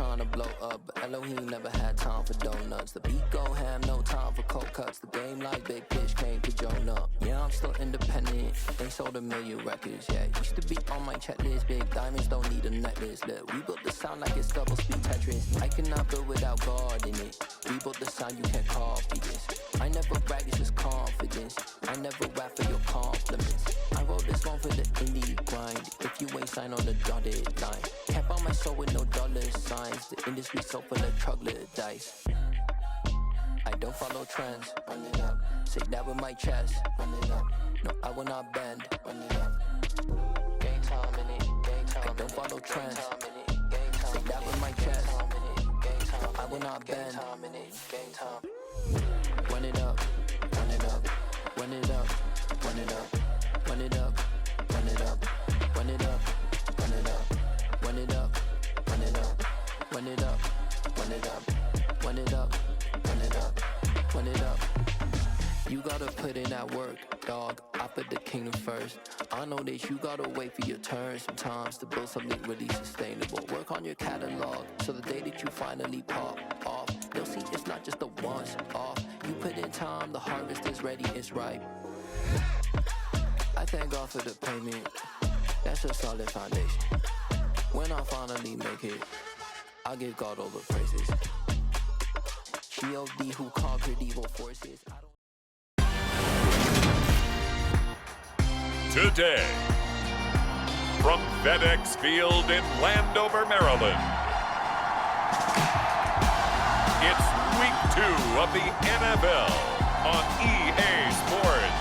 trying to blow up, but Elohim never had time for donuts. The beat go ham, no time for cold cuts. The game like Big Fish came to Jonah. Yeah, I'm still independent, ain't sold 1 million records yet. Used to be on my checklist, big diamonds don't need a necklace. Look, we built the sound like it's double speed Tetris. I cannot build without God in it. We built the sound, you can't copy this. I never brag, it's just confidence. I never rap for your compliments. I wrote this one for the indie grind. If you ain't signed on the dotted line, can't buy my soul with no dollar signs. The industry so full of troglodytes. I don't follow trends. Run it up. Say that with my chest. Run it up. No, I will not bend. Run it up. Game time in it. Game time. I don't follow trends. Say that with my chest. No, I will not bend. Game time. Run it up. Run it up. Run it up. Run it up. Run it up. Run it up. Run it up. Run it up. Run it up. Run it up. Run it up. Run it up. Run it up. Run it up. Run it up. You gotta put in that work, dog. I put the kingdom first. I know that you gotta wait for your turn sometimes to build something really sustainable. Work on your catalog so the day that you finally pop off, you'll see it's not just a once off. You put in time, the harvest is ready, it's ripe. I thank God for the payment. That's a solid foundation. When I finally make it, I'll give God all the praises. G.O.D. who conquered evil forces. Today, from FedEx Field in Landover, Maryland, it's week 2 of the NFL on EA Sports.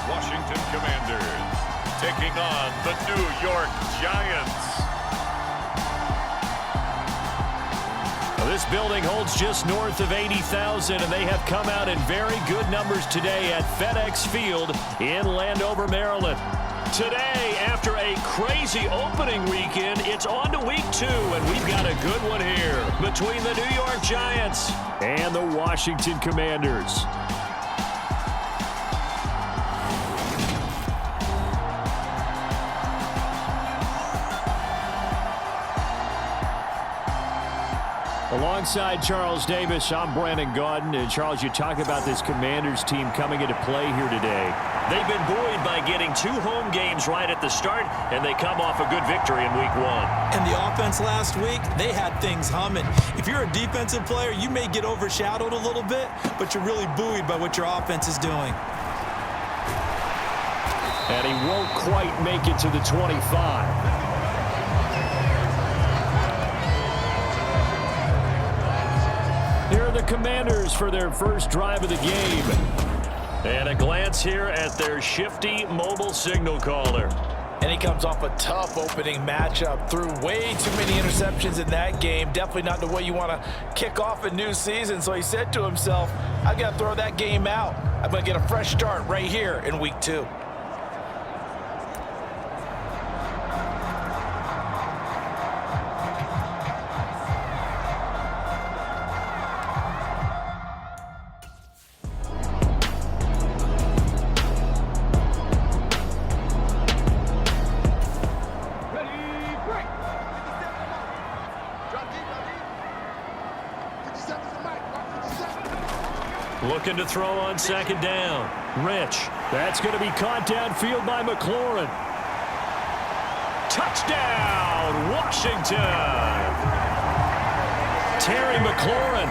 Washington Commanders taking on the New York Giants. Well, this building holds just north of 80,000, and they have come out in very good numbers today at FedEx Field in Landover, Maryland. Today, after a crazy opening weekend, it's on to week 2, and we've got a good one here between the New York Giants and the Washington Commanders. Alongside Charles Davis, I'm Brandon Gaudin. And Charles, you talk about this Commanders team coming into play here today. They've been buoyed by getting 2 home games right at the start, and they come off a good victory in week 1. And the offense last week, they had things humming. If you're a defensive player, you may get overshadowed a little bit, but you're really buoyed by what your offense is doing. And he won't quite make it to the 25. Here are the Commanders for their first drive of the game. And a glance here at their shifty mobile signal caller. And he comes off a tough opening matchup. Threw way too many interceptions in that game. Definitely not the way you want to kick off a new season. So he said to himself, I've got to throw that game out. I'm going to get a fresh start right here in week 2. Looking to throw on second down. Rich. That's going to be caught downfield by McLaurin. Touchdown, Washington! Terry McLaurin,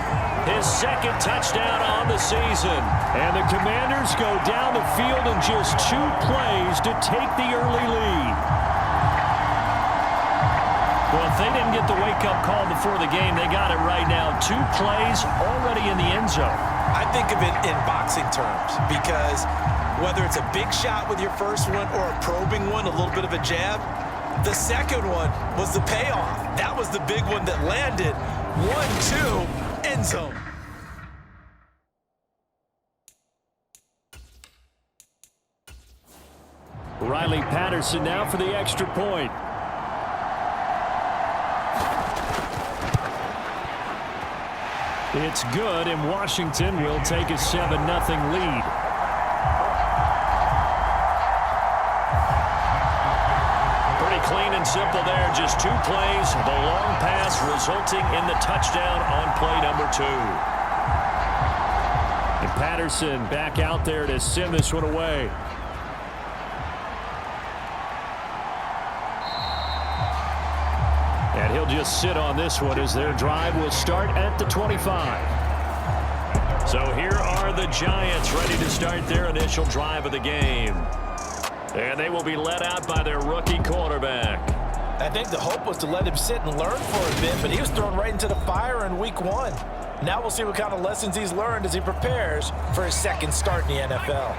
his second touchdown on the season. And the Commanders go down the field in just 2 plays to take the early lead. Well, if they didn't get the wake-up call before the game, they got it right now. 2 plays already in the end zone. I think of it in boxing terms because whether it's a big shot with your first one or a probing one, a little bit of a jab, the second one was the payoff. That was the big one that landed. 1-2, end zone. Riley Patterson now for the extra point. It's good, and Washington will take a 7-0 lead. Pretty clean and simple there. Just 2 plays. The long pass resulting in the touchdown on play number 2. And Patterson back out there to send this one away. And he'll just sit on this one as their drive will start at the 25. So here are the Giants ready to start their initial drive of the game. And they will be led out by their rookie quarterback. I think the hope was to let him sit and learn for a bit, but he was thrown right into the fire in week 1. Now we'll see what kind of lessons he's learned as he prepares for his second start in the NFL.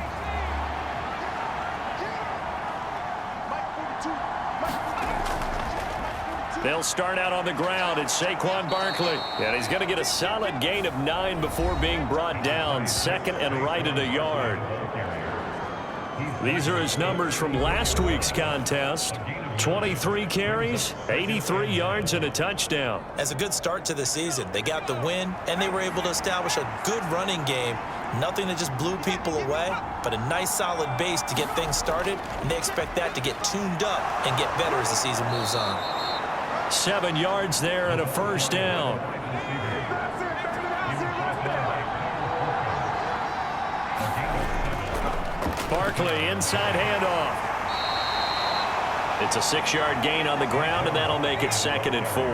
They'll start out on the ground. It's Saquon Barkley. And he's going to get a solid gain of 9 before being brought down. Second and right at a yard. These are his numbers from last week's contest. 23 carries, 83 yards, and a touchdown. As a good start to the season, they got the win, and they were able to establish a good running game. Nothing that just blew people away, but a nice solid base to get things started, and they expect that to get tuned up and get better as the season moves on. 7 yards there and a first down. Barkley inside handoff. It's a 6-yard gain on the ground, and that'll make it 2nd and 4.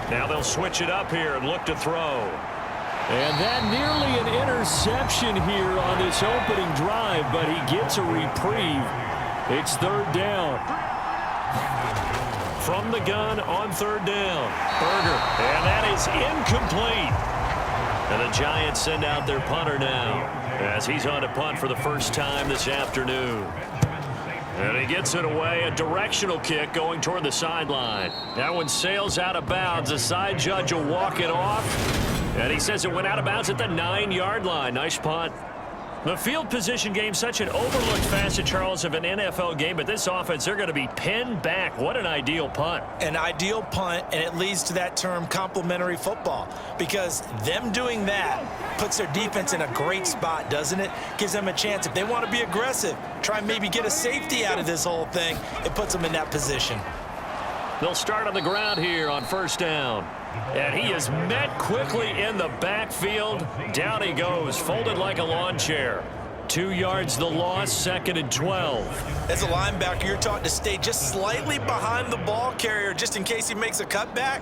Now they'll switch it up here and look to throw. And that nearly an interception here on this opening drive, but he gets a reprieve. It's 3rd down. From the gun on 3rd down. Berger, and that is incomplete. And the Giants send out their punter now as he's on to punt for the first time this afternoon. And he gets it away, a directional kick going toward the sideline. That one sails out of bounds. The side judge will walk it off. And he says it went out of bounds at the 9-yard line. Nice punt. The field position game, such an overlooked facet, Charles, of an NFL game. But this offense, they're going to be pinned back. What an ideal punt. An ideal punt, and it leads to that term complementary football. Because them doing that puts their defense in a great spot, doesn't it? Gives them a chance. If they want to be aggressive, try and maybe get a safety out of this whole thing, it puts them in that position. They'll start on the ground here on 1st down. And he is met quickly in the backfield. Down he goes, folded like a lawn chair. 2 yards the loss, 2nd and 12. As a linebacker, you're taught to stay just slightly behind the ball carrier just in case he makes a cutback.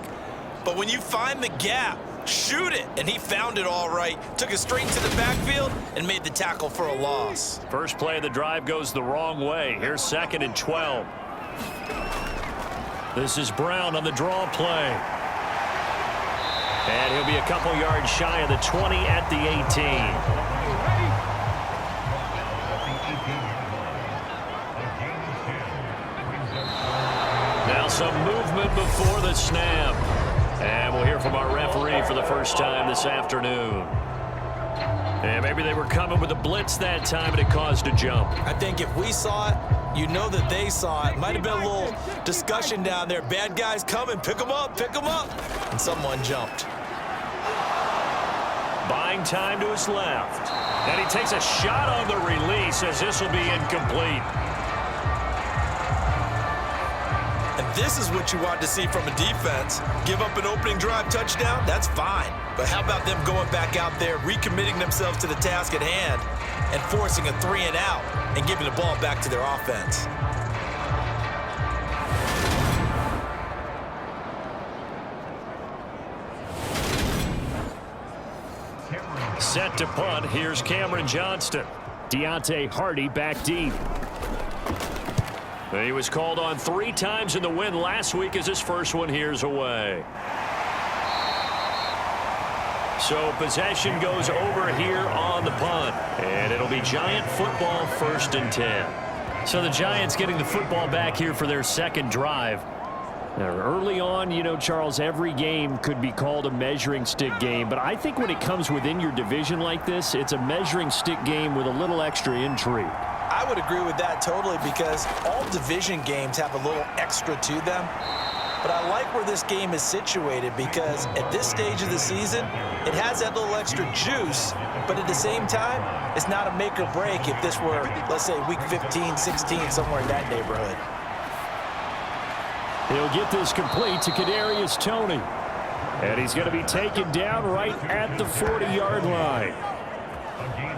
But when you find the gap, shoot it. And he found it all right. Took it straight to the backfield and made the tackle for a loss. First play of the drive goes the wrong way. Here's 2nd and 12. This is Brown on the draw play. And he'll be a couple yards shy of the 20 at the 18. Now some movement before the snap. And we'll hear from our referee for the first time this afternoon. And maybe they were coming with a blitz that time and it caused a jump. I think if we saw it, you know that they saw it. Might have been a little discussion down there. Bad guys coming, pick them up, pick them up. And someone jumped. Buying time to his left. And he takes a shot on the release as this will be incomplete. And this is what you want to see from a defense. Give up an opening drive touchdown, that's fine. But how about them going back out there, recommitting themselves to the task at hand, and forcing a 3-and-out and giving the ball back to their offense. Set to punt. Here's Cameron Johnston. Deontay Hardy back deep. He was called on 3 times in the win last week as his first one here's away. So possession goes over here on the punt. And it'll be Giant football, 1st and 10. So the Giants getting the football back here for their second drive. Early on, you know, Charles, every game could be called a measuring stick game, but I think when it comes within your division like this, it's a measuring stick game with a little extra intrigue. I would agree with that totally because all division games have a little extra to them. But I like where this game is situated because at this stage of the season, it has that little extra juice, but at the same time, it's not a make or break if this were, let's say, week 15, 16, somewhere in that neighborhood. He'll get this complete to Kadarius Toney. And he's going to be taken down right at the 40-yard line.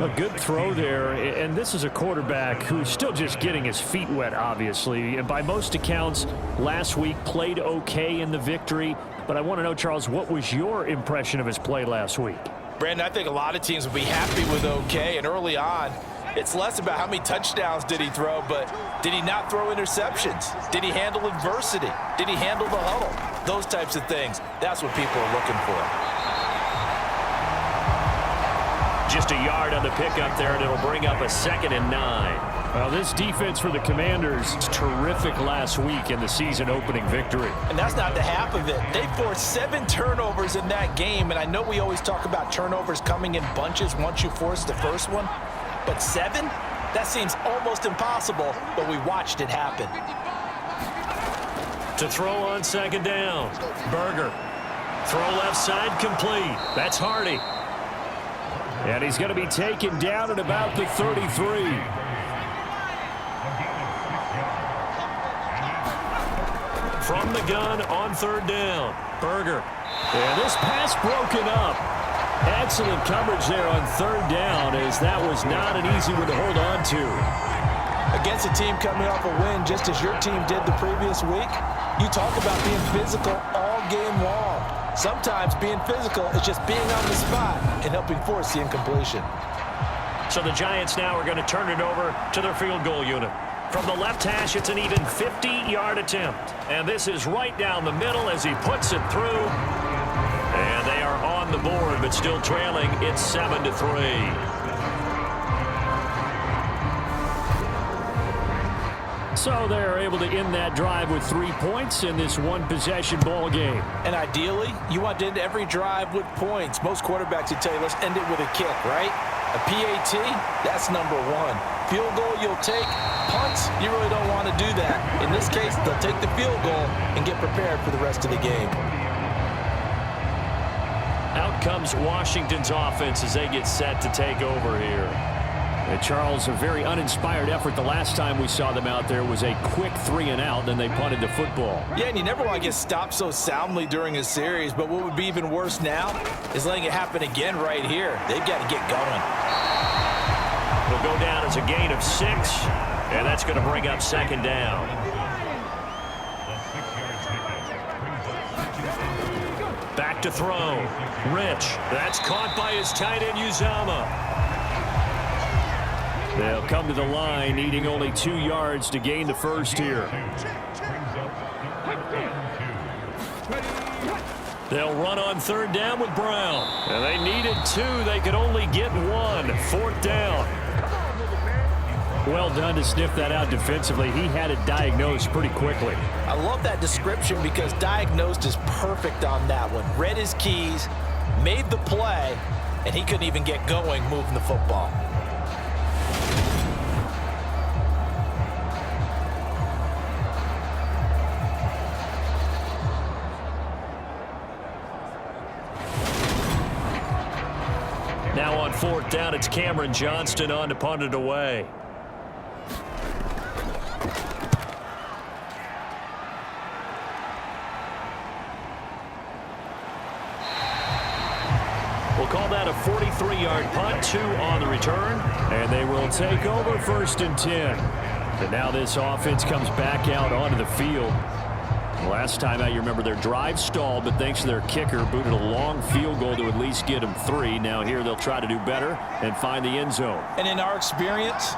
A good throw there, and this is a quarterback who's still just getting his feet wet, obviously. And by most accounts, last week played okay in the victory. But I want to know, Charles, what was your impression of his play last week? Brandon, I think a lot of teams would be happy with okay, and early on, it's less about how many touchdowns did he throw, but did he not throw interceptions? Did he handle adversity? Did he handle the huddle? Those types of things. That's what people are looking for. Just a yard on the pickup there, and it'll bring up a 2nd and 9. Well, this defense for the Commanders was terrific last week in the season-opening victory. And that's not the half of it. They forced 7 turnovers in that game, and I know we always talk about turnovers coming in bunches once you force the first one. But 7? That seems almost impossible, but we watched it happen. To throw on 2nd down, Berger. Throw left side complete. That's Hardy. And he's going to be taken down at about the 33. From the gun on 3rd down, Berger. And this pass broken up. Excellent coverage there on 3rd down, as that was not an easy one to hold on to. Against a team coming off a win, just as your team did the previous week, you talk about being physical all game long. Sometimes being physical is just being on the spot and helping force the incompletion. So the Giants now are going to turn it over to their field goal unit. From the left hash, it's an even 50-yard attempt. And this is right down the middle as he puts it through. And they are on the board, but still trailing. It's 7-3. So they're able to end that drive with 3 points in this one-possession ball game. And ideally, you want to end every drive with points. Most quarterbacks would tell you, let's end it with a kick, right? A PAT, that's number 1. Field goal you'll take. Punts, you really don't want to do that. In this case, they'll take the field goal and get prepared for the rest of the game. Out comes Washington's offense as they get set to take over here. Charles, a very uninspired effort. The last time we saw them out there was a quick 3-and-out, then they punted the football. Yeah, and you never want to get stopped so soundly during a series, but what would be even worse now is letting it happen again right here. They've got to get going. It'll go down as a gain of 6, and that's going to bring up 2nd down. Back to throw. Rich. That's caught by his tight end, Uzomah. They'll come to the line, needing only 2 yards to gain the first here. They'll run on 3rd down with Brown. And they needed 2. They could only get 1. 4th down. Well done to sniff that out defensively. He had it diagnosed pretty quickly. I love that description because diagnosed is perfect on that one. Read his keys, made the play, and he couldn't even get going moving the football. Now on 4th down, it's Cameron Johnston on to punt it away. We'll call that a 43-yard punt, 2 on the return, and they will take over 1st and 10. And now this offense comes back out onto the field. Last time out, you remember their drive stalled, but thanks to their kicker, booted a long field goal to at least get them 3. Now here they'll try to do better and find the end zone. And in our experience,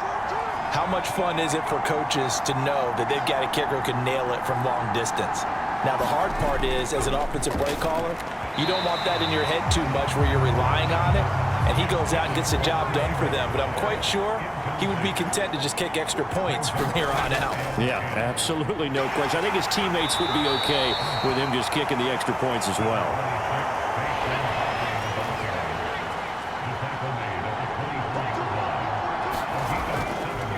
how much fun is it for coaches to know that they've got a kicker who can nail it from long distance? Now the hard part is, as an offensive play caller, you don't want that in your head too much where you're relying on it. and he goes out and gets the job done for them. But I'm quite sure he would be content to just kick extra points from here on out. Yeah, absolutely no question. I think his teammates would be okay with him just kicking the extra points as well.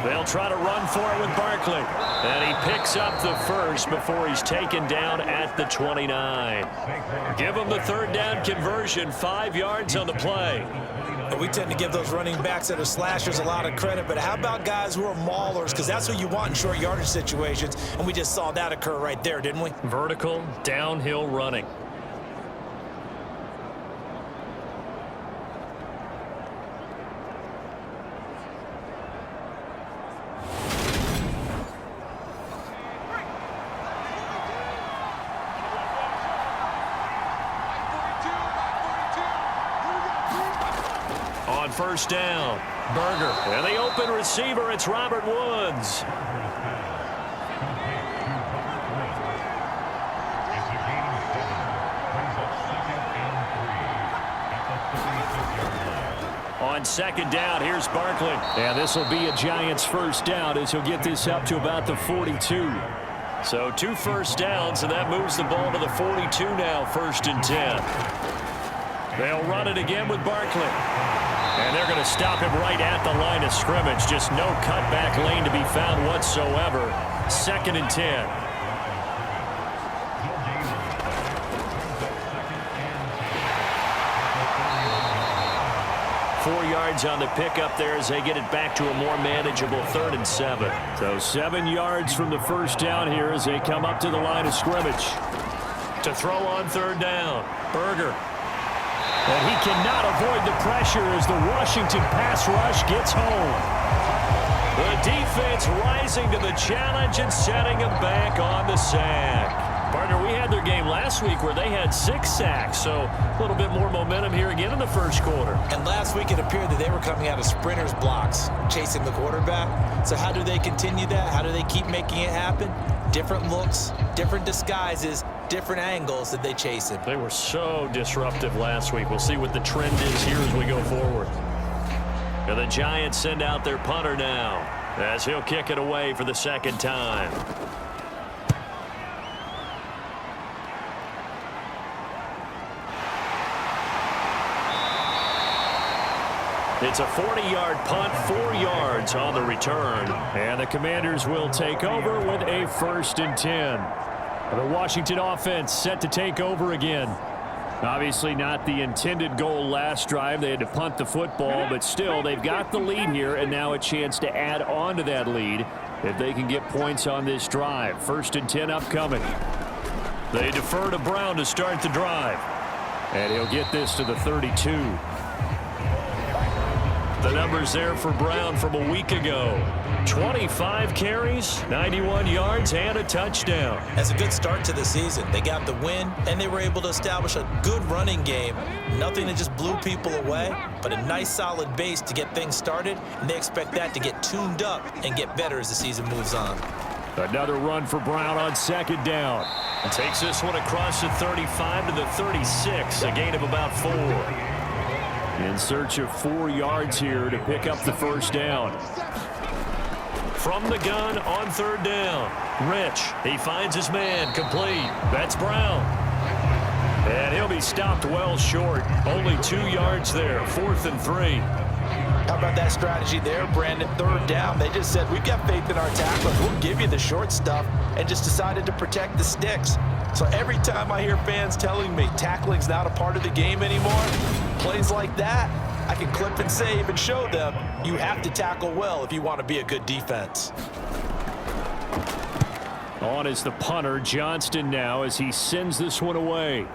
They'll try to run for it with Barkley. And he picks up the first before he's taken down at the 29. Give him the third down conversion, 5 yards on the play. We tend to give those running backs that are slashers a lot of credit, but how about guys who are maulers? Because that's what you want in short yardage situations, and we just saw that occur right there, didn't we? Vertical, downhill running. On first down, Berger. And the open receiver, it's Robert Woods. On second down, here's Barkley. And this will be a Giants first down as he'll get this up to about the 42. So 2 first downs, and that moves the ball to the 42 now, 1st and 10. They'll run it again with Barkley. And they're going to stop him right at the line of scrimmage. Just no cutback lane to be found whatsoever. 2nd and 10. Four yards on the pickup there as they get it back to a more manageable 3rd and 7. So 7 yards from the first down here as they come up to the line of scrimmage. To throw on 3rd down, Berger. And he cannot avoid the pressure as the Washington pass rush gets home. The defense rising to the challenge and setting him back on the sack. Partner, we had their game last week where they had 6 sacks, so a little bit more momentum here again in the first quarter. And last week it appeared that they were coming out of sprinters blocks, chasing the quarterback. So how do they continue that? How do they keep making it happen? Different looks, different disguises, different angles that they chase him. They were so disruptive last week. We'll see what the trend is here as we go forward. And the Giants send out their punter now as he'll kick it away for the 2nd time. It's a 40-yard punt, 4 yards on the return. And the Commanders will take over with a 1st and 10. The Washington offense set to take over again. Obviously not the intended goal last drive. They had to punt the football, but still they've got the lead here and now a chance to add on to that lead if they can get points on this drive. 1st and 10 upcoming. They defer to Brown to start the drive. And he'll get this to the 32. The numbers there for Brown from a week ago. 25 carries, 91 yards, and a touchdown. That's a good start to the season. They got the win, and they were able to establish a good running game. Nothing that just blew people away, but a nice solid base to get things started, and they expect that to get tuned up and get better as the season moves on. Another run for Brown on 2nd down. And takes this one across the 35 to the 36, a gain of about 4. In search of 4 yards here to pick up the first down. From the gun on 3rd down. Rich, he finds his man, complete. That's Brown. And he'll be stopped well short. Only 2 yards there, 4th and 3. How about that strategy there, Brandon? 3rd down. They just said, we've got faith in our tacklers. We'll give you the short stuff, and just decided to protect the sticks. So every time I hear fans telling me tackling's not a part of the game anymore, plays like that, I can clip and save and show them you have to tackle well if you want to be a good defense. On is the punter, Johnston now, as he sends this one away.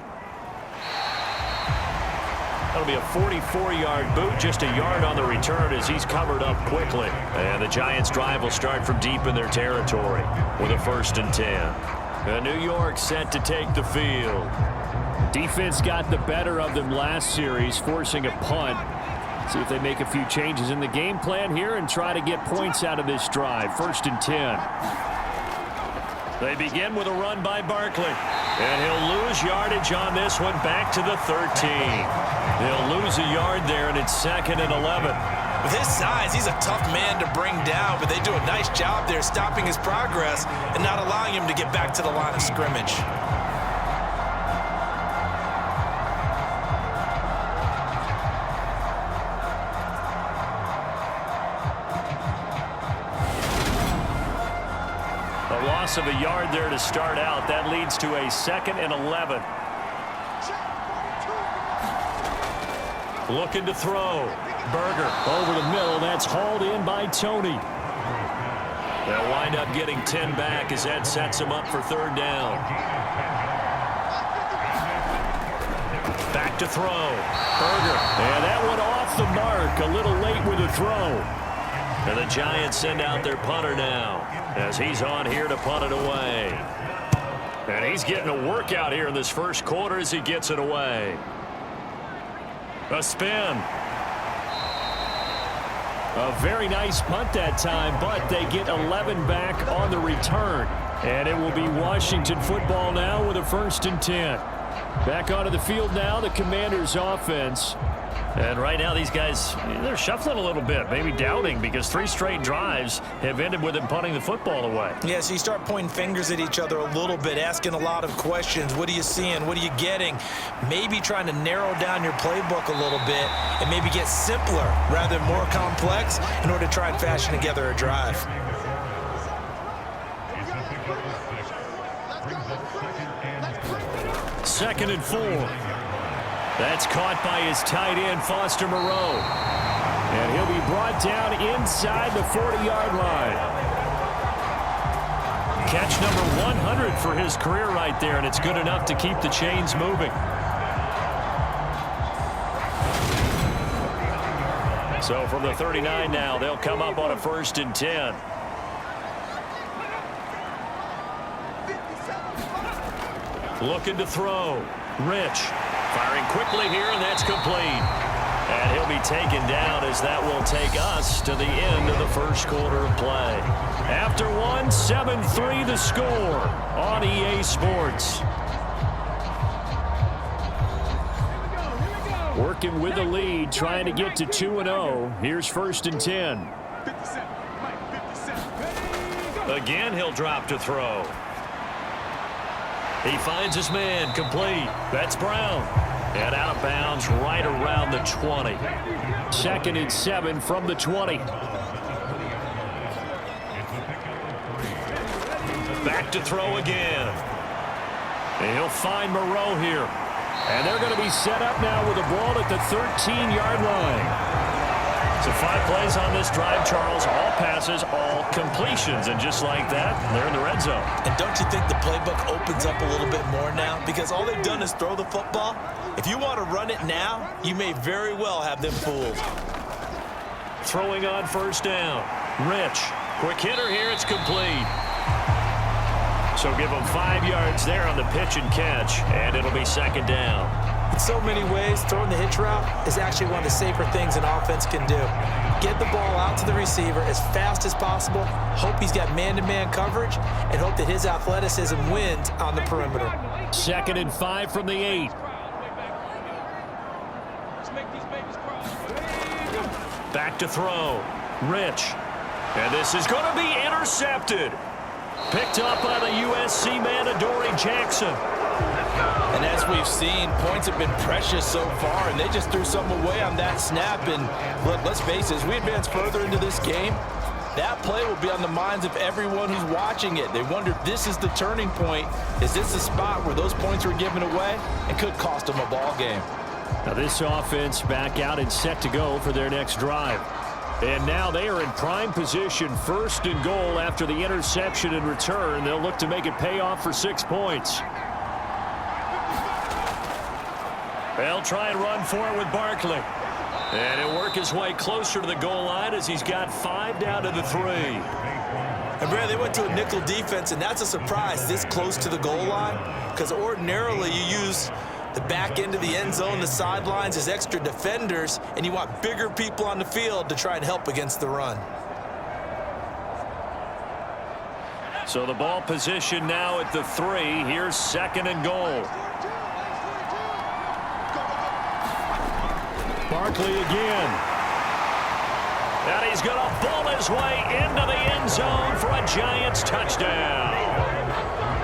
That'll be a 44-yard boot, just a yard on the return as he's covered up quickly. And the Giants' drive will start from deep in their territory with a 1st and 10. And New York set to take the field. Defense got the better of them last series, forcing a punt. See if they make a few changes in the game plan here and try to get points out of this drive. 1st and 10. They begin with a run by Barkley. And he'll lose yardage on this one, back to the 13. He'll lose a yard there, and it's 2nd and 11. With his size, he's a tough man to bring down, but they do a nice job there stopping his progress and not allowing him to get back to the line of scrimmage. A loss of a yard there to start out. That leads to a 2nd and 11. Looking to throw. Berger over the middle. That's hauled in by Tony. They'll wind up getting 10 back as that sets them up for 3rd down. Back to throw. Berger. And that one off the mark. A little late with the throw. And the Giants send out their punter now as he's on here to punt it away. And he's getting a workout here in this first quarter as he gets it away. A spin. A very nice punt that time, but they get 11 back on the return. And it will be Washington football now with a 1st and 10. Back onto the field now, the Commanders offense. And right now these guys, they're shuffling a little bit, maybe doubting, because 3 straight drives have ended with them punting the football away. Yeah, so you start pointing fingers at each other a little bit, asking a lot of questions. What are you seeing? What are you getting? Maybe trying to narrow down your playbook a little bit and maybe get simpler rather than more complex in order to try and fashion together a drive. Second and 4. That's caught by his tight end, Foster Moreau. And he'll be brought down inside the 40-yard line. Catch number 100 for his career right there, and it's good enough to keep the chains moving. So from the 39 now, they'll come up on a 1st and 10. Looking to throw. Rich. Firing quickly here, and that's complete. And he'll be taken down as that will take us to the end of the first quarter of play. After one, 7-3 the score on EA Sports. Working with the lead, trying to get to 2-0. Here's 1st and 10. Again, he'll drop to throw. He finds his man, complete. That's Brown. And out of bounds right around the 20. 2nd and 7 from the 20. Back to throw again. And he'll find Moreau here. And they're going to be set up now with the ball at the 13-yard line. So 5 plays on this drive, Charles. All passes, all completions. And just like that, they're in the red zone. And don't you think the playbook opens up a little bit more now? Because all they've done is throw the football. If you want to run it now, you may very well have them fooled. Throwing on 1st down. Rich. Quick hitter here. It's complete. So give them 5 yards there on the pitch and catch. And it'll be 2nd down. In so many ways, throwing the hitch route is actually one of the safer things an offense can do. Get the ball out to the receiver as fast as possible, hope he's got man-to-man coverage, and hope that his athleticism wins on the perimeter. 2nd and 5 from the 8. Back to throw. Rich. And this is going to be intercepted. Picked up by the USC man, Adoree Jackson. And as we've seen, points have been precious so far, and they just threw some away on that snap. And look, let's face it, as we advance further into this game, that play will be on the minds of everyone who's watching it. They wonder if this is the turning point. Is this the spot where those points were given away and could cost them a ball game? Now this offense back out and set to go for their next drive. And now they are in prime position, 1st and goal after the interception and return. They'll look to make it pay off for 6 points. They'll try and run for it with Barkley. And he'll work his way closer to the goal line as he's got 5 down to the 3. And Brad, they went to a nickel defense, and that's a surprise this close to the goal line, because ordinarily you use the back end of the end zone, the sidelines as extra defenders, and you want bigger people on the field to try and help against the run. So the ball position now at the 3. Here's 2nd and goal. Barkley again. And he's going to bull his way into the end zone for a Giants touchdown.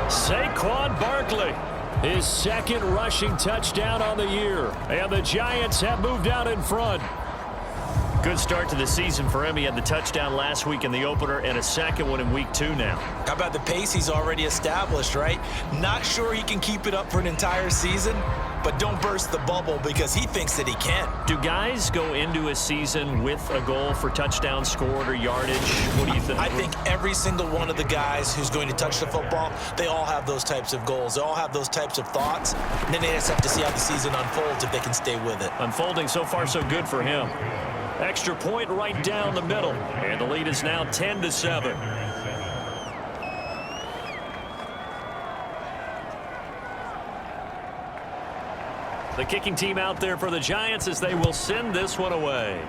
Saquon Barkley, his 2nd rushing touchdown on the year. And the Giants have moved out in front. Good start to the season for him. He had the touchdown last week in the opener and a 2nd one in week 2 now. How about the pace he's already established, right? Not sure he can keep it up for an entire season, but don't burst the bubble because he thinks that he can. Do guys go into a season with a goal for touchdowns scored or yardage? What do you think? I think every single one of the guys who's going to touch the football, they all have those types of goals. They all have those types of thoughts. And then they just have to see how the season unfolds if they can stay with it. Unfolding so far so good for him. Extra point right down the middle. And the lead is now 10-7. The kicking team out there for the Giants as they will send this one away.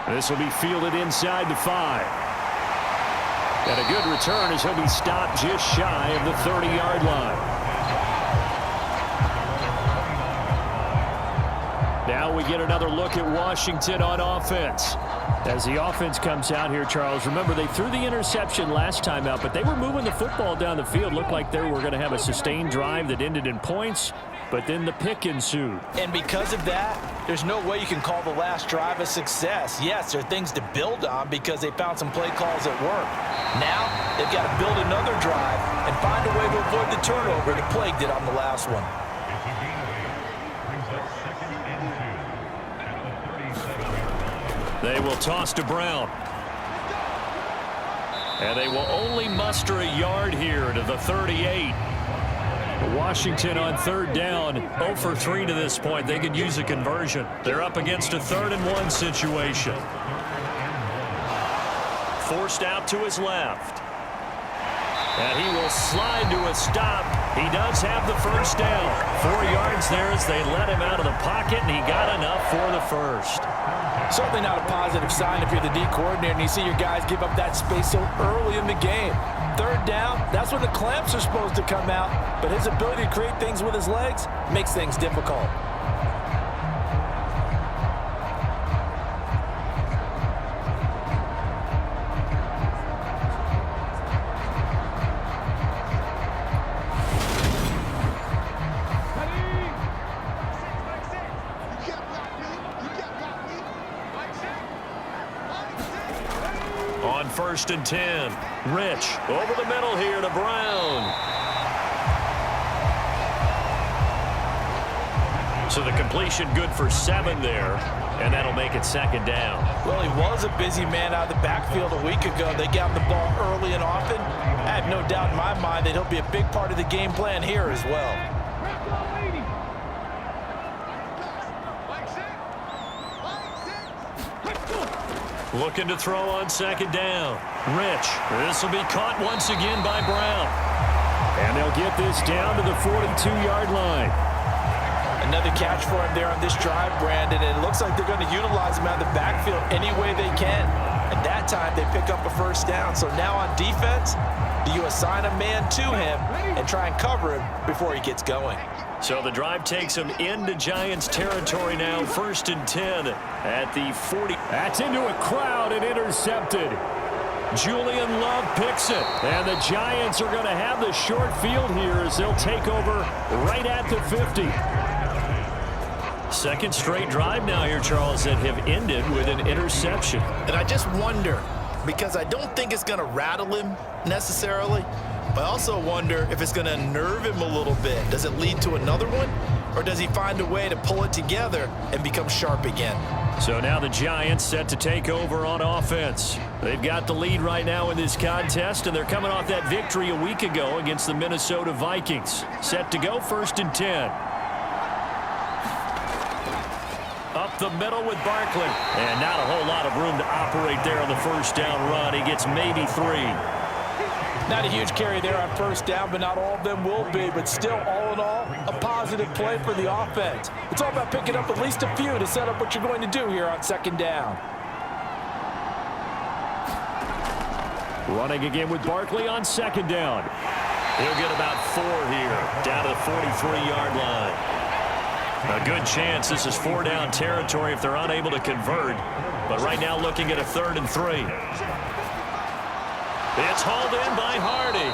This will be fielded inside the 5. And a good return as he'll be stopped just shy of the 30-yard line. Now we get another look at Washington on offense. As the offense comes out here, Charles, remember they threw the interception last time out, but they were moving the football down the field. Looked like they were going to have a sustained drive that ended in points, but then the pick ensued. And because of that, there's no way you can call the last drive a success. Yes, there are things to build on because they found some play calls at work. Now they've got to build another drive and find a way to avoid the turnover that plagued it on the last one. They will toss to Brown. And they will only muster a yard here to the 38. Washington on 3rd down, 0 for 3 to this point. They could use a conversion. They're up against a 3rd and 1 situation. Forced out to his left. And he will slide to a stop. He does have the first down. 4 yards there as they let him out of the pocket, and he got enough for the first. Certainly not a positive sign if you're the D coordinator and you see your guys give up that space so early in the game. 3rd down, that's when the clamps are supposed to come out, but his ability to create things with his legs makes things difficult. On 1st and 10, Rich over the middle here to Brown. So the completion good for 7 there, and that'll make it 2nd down. Well, he was a busy man out of the backfield a week ago. They got him the ball early and often. I have no doubt in my mind that he'll be a big part of the game plan here as well. Looking to throw on 2nd down. Rich. This will be caught once again by Brown. And they'll get this down to the 42-yard line. Another catch for him there on this drive, Brandon, and it looks like they're going to utilize him out of the backfield any way they can. At that time, they pick up a first down. So now on defense, do you assign a man to him and try and cover him before he gets going? So the drive takes him into Giants territory now. 1st and 10 at the 40. That's into a crowd and intercepted. Julian Love picks it. And the Giants are going to have the short field here as they'll take over right at the 50. 2nd straight drive now here, Charles, that have ended with an interception. And I just wonder, because I don't think it's going to rattle him necessarily, but I also wonder if it's going to unnerve him a little bit. Does it lead to another one, or does he find a way to pull it together and become sharp again? So now the Giants set to take over on offense. They've got the lead right now in this contest, and they're coming off that victory a week ago against the Minnesota Vikings. Set to go 1st and 10. Up the middle with Barkley. And not a whole lot of room to operate there on the first down run. He gets maybe 3. Not a huge carry there on first down, but not all of them will be. But still, all in all, a positive play for the offense. It's all about picking up at least a few to set up what you're going to do here on 2nd down. Running again with Barkley on second down. He'll get about 4 here, down to the 43-yard line. A good chance this is 4-down territory if they're unable to convert. But right now looking at a 3rd and 3. It's hauled in by Hardy.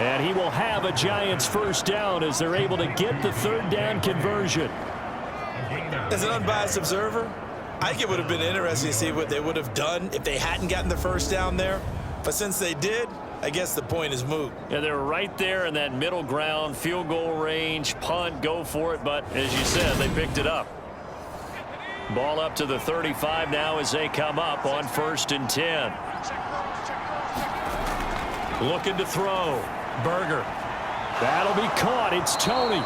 And he will have a Giants first down as they're able to get the 3rd down conversion. As an unbiased observer, I think it would have been interesting to see what they would have done if they hadn't gotten the first down there. But since they did, I guess the point is moot. Yeah, they're right there in that middle ground, field goal range, punt, go for it. But as you said, they picked it up. Ball up to the 35 now as they come up on 1st and 10. Looking to throw. Berger. That'll be caught. It's Toney.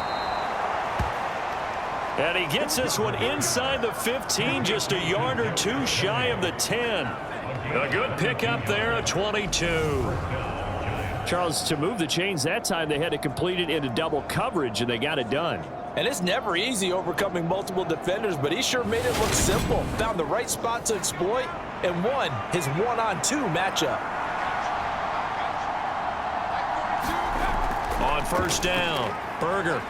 And he gets this one inside the 15, just a yard or 2 shy of the 10. A good pickup there, a 22. Charles, to move the chains that time, they had to complete it into double coverage, and they got it done. And it's never easy overcoming multiple defenders, but he sure made it look simple. Found the right spot to exploit and won his 1-on-2 matchup. On 1st down, Berger.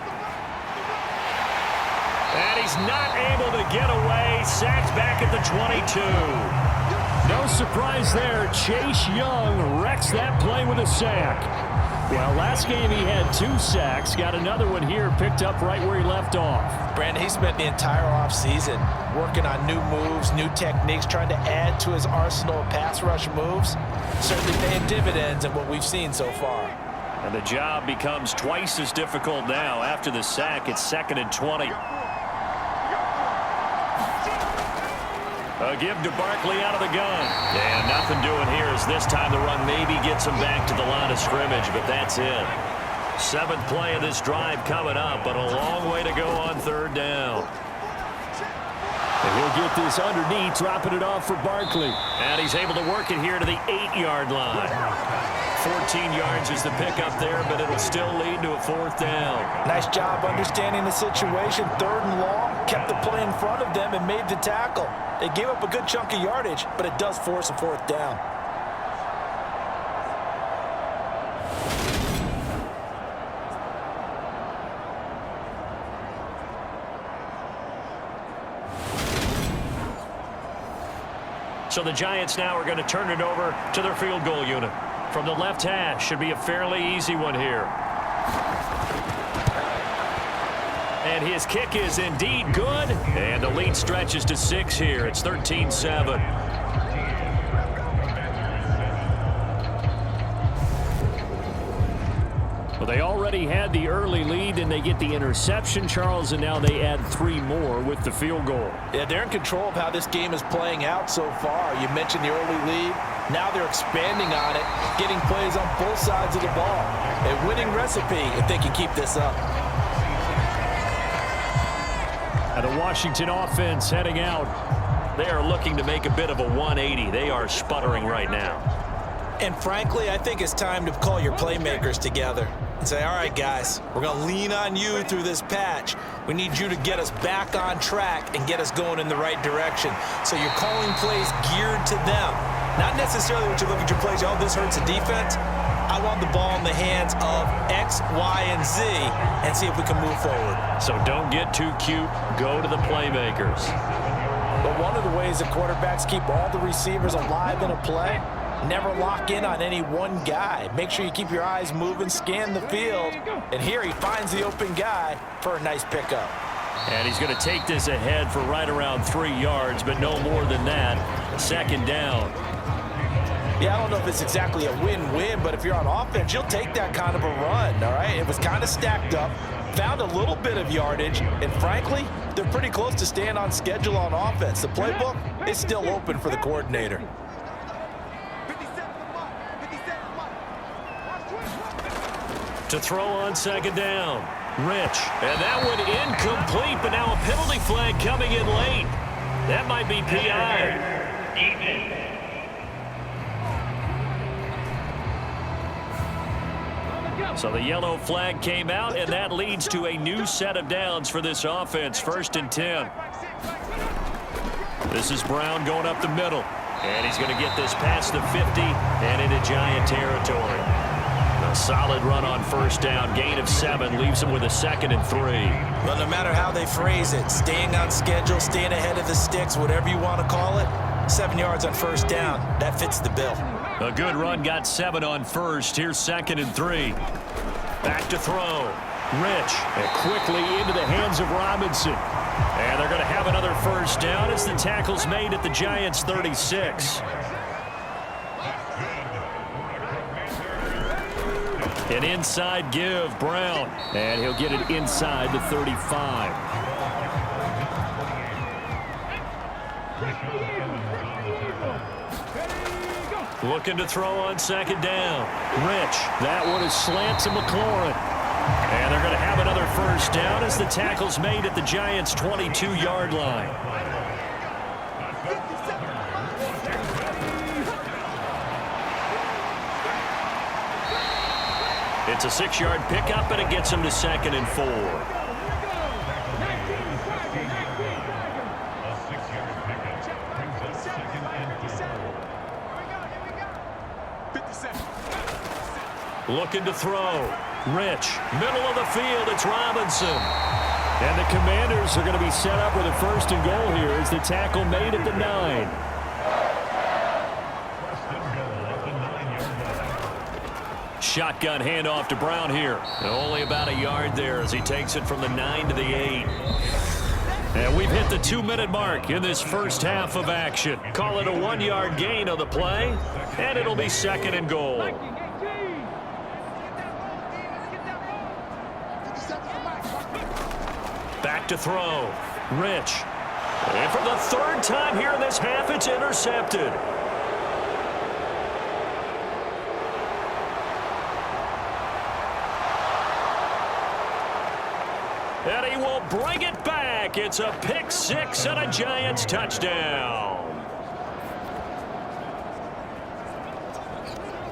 And he's not able to get away. Sacked back at the 22. No surprise there. Chase Young wrecks that play with a sack. Well, last game he had 2 sacks. Got another one here picked up right where he left off. Brandon, he spent the entire offseason working on new moves, new techniques, trying to add to his arsenal of pass rush moves. Certainly paying dividends in what we've seen so far. And the job becomes twice as difficult now. After the sack, it's 2nd and 20. A give to Barkley out of the gun. And nothing doing here as this time the run maybe gets him back to the line of scrimmage, but that's it. 7th play of this drive coming up, but a long way to go on 3rd down. And he'll get this underneath, dropping it off for Barkley. And he's able to work it here to the 8-yard line. 14 yards is the pickup there, but it'll still lead to a 4th down. Nice job understanding the situation. 3rd and long, kept the play in front of them and made the tackle. They gave up a good chunk of yardage, but it does force a 4th down. So the Giants now are going to turn it over to their field goal unit. From the left hash, should be a fairly easy one here. And his kick is indeed good. And the lead stretches to 6 here. It's 13-7. Well, they already had the early lead, and they get the interception, Charles, and now they add 3 more with the field goal. Yeah, they're in control of how this game is playing out so far. You mentioned the early lead. Now they're expanding on it, getting plays on both sides of the ball. A winning recipe if they can keep this up. And the Washington offense heading out. They are looking to make a bit of a 180. They are sputtering right now. And frankly, I think it's time to call your playmakers together and say, all right, guys, we're going to lean on you through this patch. We need you to get us back on track and get us going in the right direction. So you're calling plays geared to them. Not necessarily what you look at your plays, oh, this hurts the defense. I want the ball in the hands of X, Y, and Z and see if we can move forward. So don't get too cute. Go to the playmakers. But one of the ways that quarterbacks keep all the receivers alive in a play, never lock in on any one guy. Make sure you keep your eyes moving, scan the field. And here he finds the open guy for a nice pickup. And he's going to take this ahead for right around 3 yards, but no more than that. 2nd down. Yeah, I don't know if it's exactly a win-win, but if you're on offense, you'll take that kind of a run, all right? It was kind of stacked up, found a little bit of yardage, and frankly, they're pretty close to staying on schedule on offense. The playbook is still open for the coordinator. To throw on 2nd down. Rich. And that one incomplete, but now a penalty flag coming in late. That might be PI. So the yellow flag came out, and that leads to a new set of downs for this offense. 1st and 10. This is Brown going up the middle. And he's going to get this past the 50 and into Giant territory. A solid run on first down. Gain of 7 leaves him with a 2nd and 3. Well, no matter how they phrase it, staying on schedule, staying ahead of the sticks, whatever you want to call it, 7 yards on first down, that fits the bill. A good run, got 7 on first. Here's 2nd and 3. Back to throw. Rich, and quickly into the hands of Robinson. And they're going to have another first down as the tackle's made at the Giants' 36. An inside give, Brown. And he'll get it inside the 35. Looking to throw on 2nd down. Rich. That one is slant to McLaurin. And they're going to have another first down as the tackle's made at the Giants' 22-yard line. It's a 6-yard pickup, and it gets him to 2nd and 4. Looking to throw. Rich. Middle of the field. It's Robinson. And the Commanders are going to be set up with a 1st and goal here as the tackle made at the 9. Shotgun handoff to Brown here. And only about a yard there as he takes it from the 9 to the 8. And we've hit the 2-minute mark in this first half of action. Call it a 1-yard gain on the play, and it'll be 2nd and goal. Back to throw. Rich. And for the 3rd time here in this half, it's intercepted. And he will bring it back. It's a pick 6 and a Giants touchdown.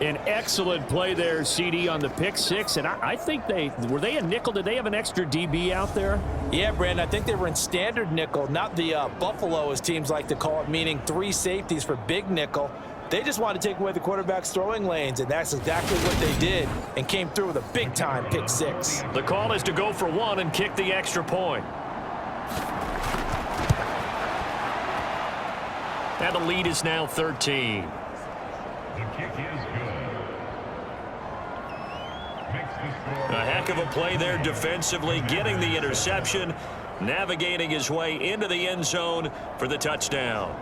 An excellent play there, CD, on the pick 6. And I think were they a nickel? Did they have an extra DB out there? Yeah, Brandon, I think they were in standard nickel, not the Buffalo, as teams like to call it, meaning 3 safeties for big nickel. They just wanted to take away the quarterback's throwing lanes, and that's exactly what they did, and came through with a big-time pick 6. The call is to go for 1 and kick the extra point. And the lead is now 13. The kick is good. A heck of a play there defensively, getting the interception, navigating his way into the end zone for the touchdown.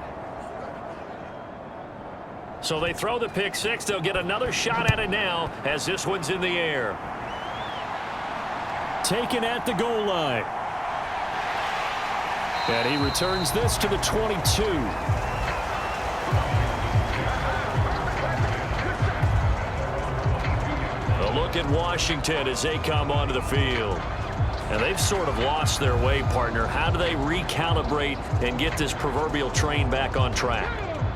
So they throw the pick 6. They'll get another shot at it now as this one's in the air. Taken at the goal line. And he returns this to the 22. A look at Washington as they come onto the field. And they've sort of lost their way, partner. How do they recalibrate and get this proverbial train back on track?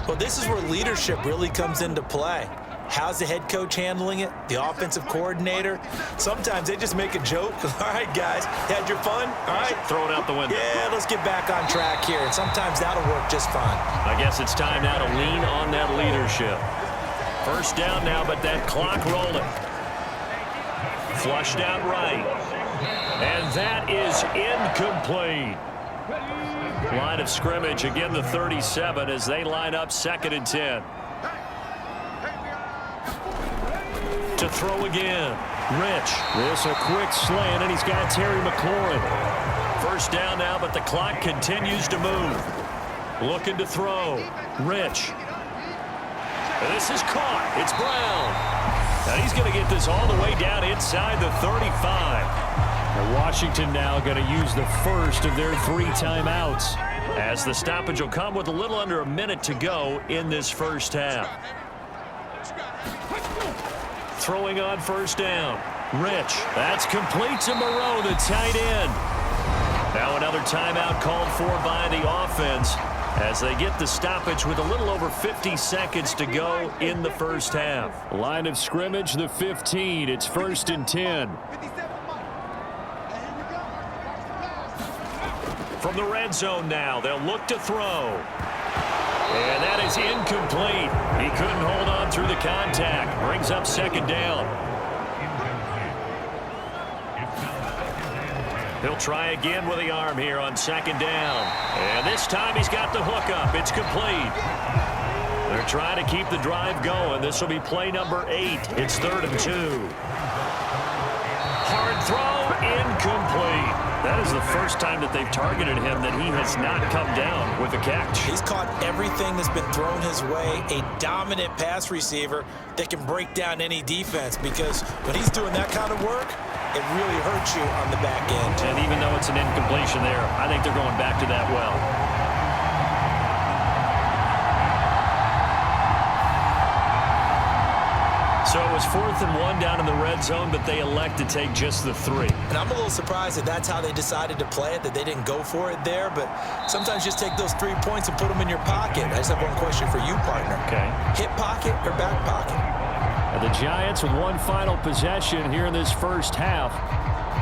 Well, this is where leadership really comes into play. How's the head coach handling it? The offensive coordinator? Sometimes they just make a joke. All right, guys, had your fun? All right. Throw it out the window. Yeah, let's get back on track here. And sometimes that'll work just fine. I guess it's time now to lean on that leadership. First down now, but that clock rolling. Flushed out right. And that is incomplete. Line of scrimmage, again the 37 as they line up 2nd and 10. To throw again. Rich. This a quick slant, and he's got Terry McLaurin. First down now, but the clock continues to move. Looking to throw. Rich. And this is caught. It's Brown. And he's going to get this all the way down inside the 35. And Washington now going to use the first of their 3 timeouts. As the stoppage will come with a little under a minute to go in this first half. Throwing on first down. Rich. That's complete to Moreau, the tight end. Now another timeout called for by the offense as they get the stoppage with a little over 50 seconds to go in the first half. Line of scrimmage, the 15. It's 1st and 10. From the red zone now, they'll look to throw. And that is incomplete. He couldn't hold on through the contact. Brings up second down. He'll try again with the arm here on second down. And this time he's got the hook up. It's complete. They're trying to keep the drive going. This will be play number 8. It's 3rd and 2. Hard throw, incomplete. That is the first time that they've targeted him that he has not come down with a catch. He's caught everything that's been thrown his way. A dominant pass receiver that can break down any defense, because when he's doing that kind of work, it really hurts you on the back end. And even though it's an incompletion there, I think they're going back to that well. So it was 4th and 1 down in the red zone, but they elect to take just the 3. And I'm a little surprised that that's how they decided to play it, that they didn't go for it there. But sometimes just take those 3 points and put them in your pocket. I just have one question for you, partner. Okay. Hip pocket or back pocket? The Giants with one final possession here in this first half.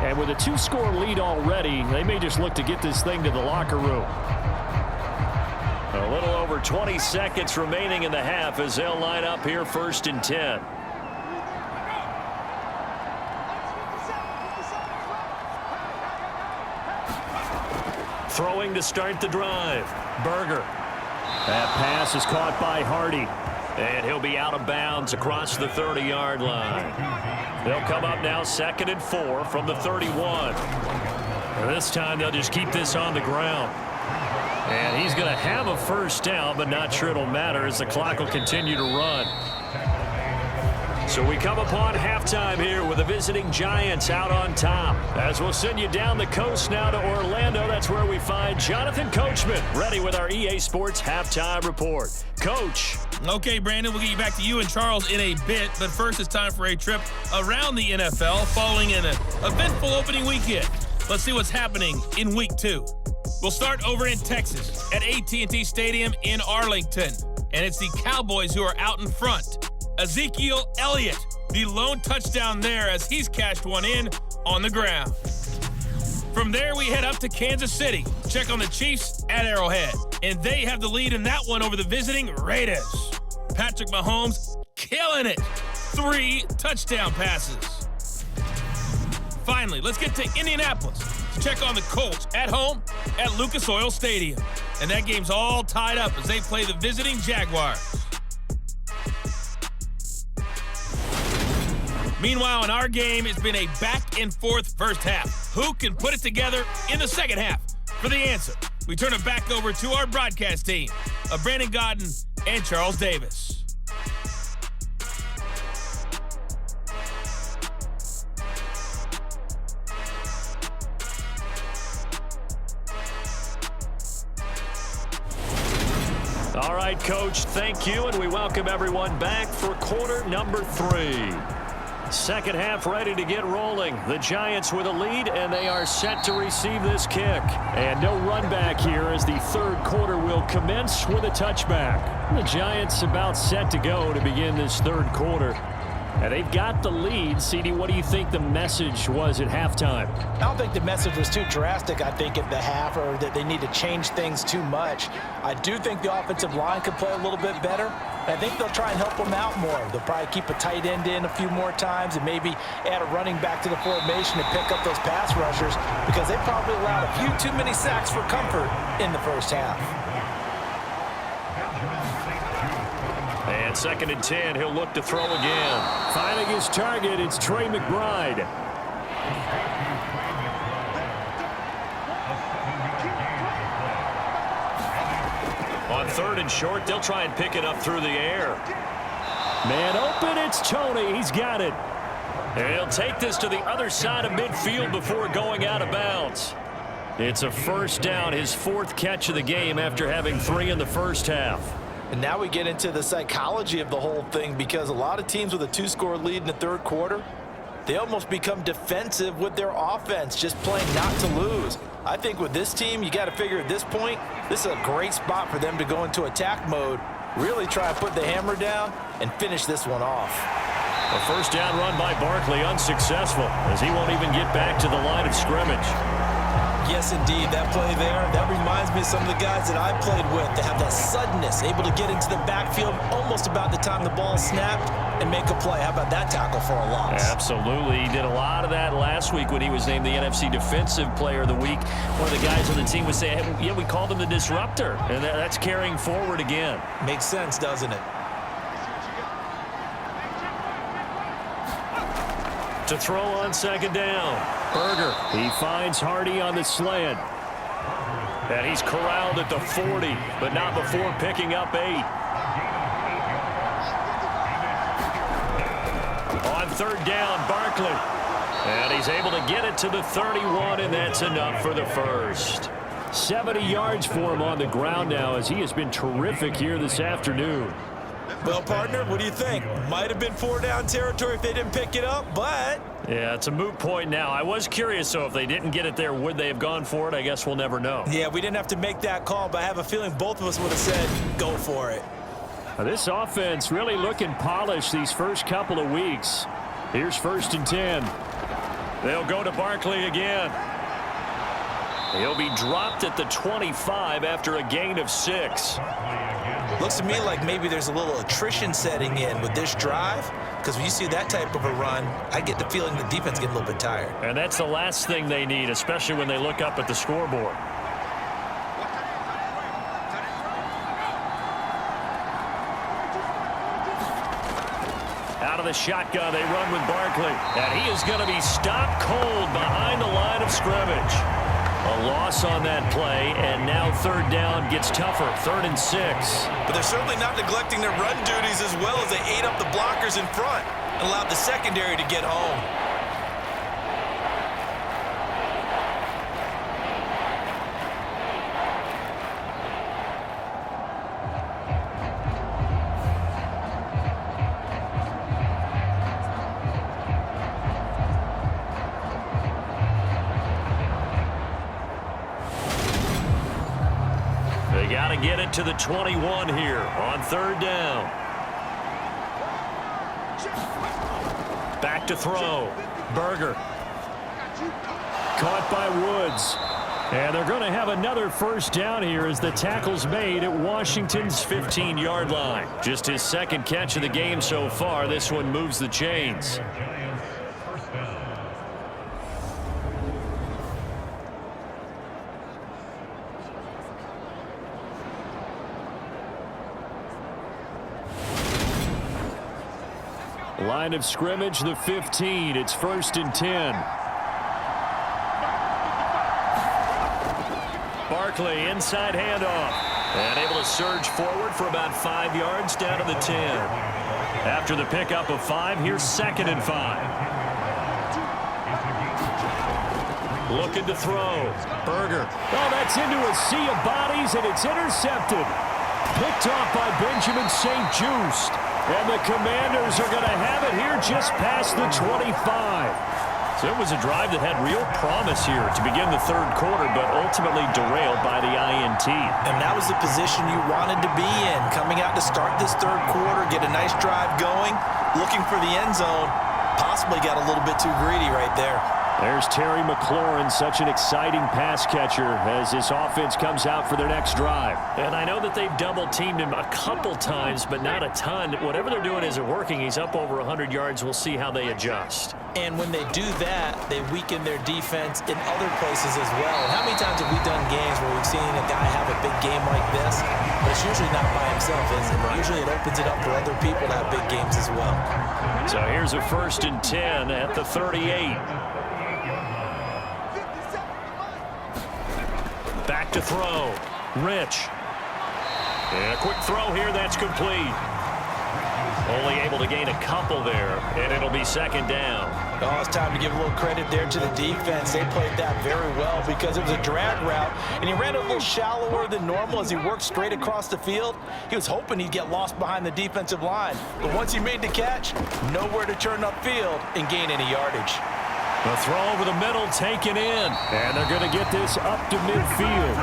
And with a 2-score lead already, they may just look to get this thing to the locker room. A little over 20 seconds remaining in the half as they'll line up here 1st and 10. Throwing to start the drive. Berger. That pass is caught by Hardy. And he'll be out of bounds across the 30-yard line. They'll come up now 2nd and 4 from the 31. And this time they'll just keep this on the ground. And he's going to have a first down, but not sure it'll matter as the clock will continue to run. So we come upon halftime here with the visiting Giants out on top. As we'll send you down the coast now to Orlando, that's where we find Jonathan Coachman ready with our EA Sports Halftime Report. Coach. Okay, Brandon, we'll get you back to you and Charles in a bit, but first it's time for a trip around the NFL following an eventful opening weekend. Let's see what's happening in Week 2. We'll start over in Texas at AT&T Stadium in Arlington, and it's the Cowboys who are out in front. Ezekiel Elliott, the lone touchdown there as he's cashed one in on the ground. From there, we head up to Kansas City. Check on the Chiefs at Arrowhead, and they have the lead in that one over the visiting Raiders. Patrick Mahomes killing it. 3 touchdown passes. Finally, let's get to Indianapolis to check on the Colts at home at Lucas Oil Stadium. And that game's all tied up as they play the visiting Jaguars. Meanwhile, in our game, it's been a back-and-forth first half. Who can put it together in the second half? For the answer, we turn it back over to our broadcast team of Brandon Godden and Charles Davis. All right, Coach, thank you, and we welcome everyone back for quarter number 3. Second half ready to get rolling. The Giants with a lead, and they are set to receive this kick. And no run back here as the 3rd quarter will commence with a touchback. The Giants about set to go to begin this 3rd quarter. And they've got the lead. CD, what do you think the message was at halftime? I don't think the message was too drastic, I think, at the half, or that they need to change things too much. I do think the offensive line could play a little bit better. I think they'll try and help them out more. They'll probably keep a tight end in a few more times and maybe add a running back to the formation to pick up those pass rushers, because they probably allowed a few too many sacks for comfort in the first half. And 2nd and 10, he'll look to throw again. Finding his target, it's Trey McBride. On 3rd and short, they'll try and pick it up through the air. Man open, it's Tony. He's got it. And he'll take this to the other side of midfield before going out of bounds. It's a first down, his 4th catch of the game after having 3 in the first half. And now we get into the psychology of the whole thing, because a lot of teams with a 2-score lead in the 3rd quarter, they almost become defensive with their offense, just playing not to lose. I think with this team, you got to figure at this point, this is a great spot for them to go into attack mode, really try to put the hammer down and finish this one off. A first down run by Barkley unsuccessful as he won't even get back to the line of scrimmage. Yes, indeed. That play there, that reminds me of some of the guys that I played with. They have that suddenness, able to get into the backfield almost about the time the ball snapped and make a play. How about that tackle for a loss? Absolutely. He did a lot of that last week when he was named the NFC Defensive Player of the Week. One of the guys on the team was saying, hey, yeah, we called him the disruptor, and that's carrying forward again. Makes sense, doesn't it? To throw on second down. Berger, he finds Hardy on the slant. And he's corralled at the 40, but not before picking up 8. On third down, Barkley. And he's able to get it to the 31, and that's enough for the first. 70 yards for him on the ground now, as he has been terrific here this afternoon. Well, partner, what do you think? Might have been 4-down territory if they didn't pick it up, but... Yeah, it's a moot point now. I was curious, so if they didn't get it there, would they have gone for it? I guess we'll never know. Yeah, we didn't have to make that call, but I have a feeling both of us would have said, go for it. This offense really looking polished these first couple of weeks. Here's 1st and 10. They'll go to Barkley again. He'll be dropped at the 25 after a gain of 6. Looks to me like maybe there's a little attrition setting in with this drive, because when you see that type of a run, I get the feeling the defense getting a little bit tired. And that's the last thing they need, especially when they look up at the scoreboard. Out of the shotgun, they run with Barkley. And he is going to be stopped cold behind the line of scrimmage. A loss on that play, and now third down gets tougher, 3rd and 6. But they're certainly not neglecting their run duties as well as they ate up the blockers in front and allowed the secondary to get home. They got to get it to the 21 here on third down. Back to throw. Berger. Caught by Woods. And they're going to have another first down here as the tackle's made at Washington's 15-yard line. Just his second catch of the game so far. This one moves the chains. Line of scrimmage, the 15. It's 1st and 10. Barkley, inside handoff. And able to surge forward for about 5 yards down to the 10. After the pickup of 5, here's 2nd and 5. Looking to throw. Berger. Oh, that's into a sea of bodies, and it's intercepted. Picked off by Benjamin St-Juste. And the Commanders are going to have it here just past the 25. So it was a drive that had real promise here to begin the third quarter, but ultimately derailed by the INT. And that was the position you wanted to be in, coming out to start this third quarter, get a nice drive going, looking for the end zone. Possibly got a little bit too greedy right there. There's Terry McLaurin, such an exciting pass catcher as this offense comes out for their next drive. And I know that they've double-teamed him a couple times, but not a ton. Whatever they're doing isn't working. He's up over 100 yards. We'll see how they adjust. And when they do that, they weaken their defense in other places as well. And how many times have we done games where we've seen a guy have a big game like this, but it's usually not by himself, is it? Usually it opens it up for other people to have big games as well. So here's a 1st and 10 at the 38. Back to throw. Rich. And a quick throw here. That's complete. Only able to gain a couple there, and it'll be 2nd down. Oh, it's time to give a little credit there to the defense. They played that very well because it was a drag route, and he ran a little shallower than normal as he worked straight across the field. He was hoping he'd get lost behind the defensive line, but once he made the catch, nowhere to turn upfield and gain any yardage. The throw over the middle taken in, and they're going to get this up to midfield.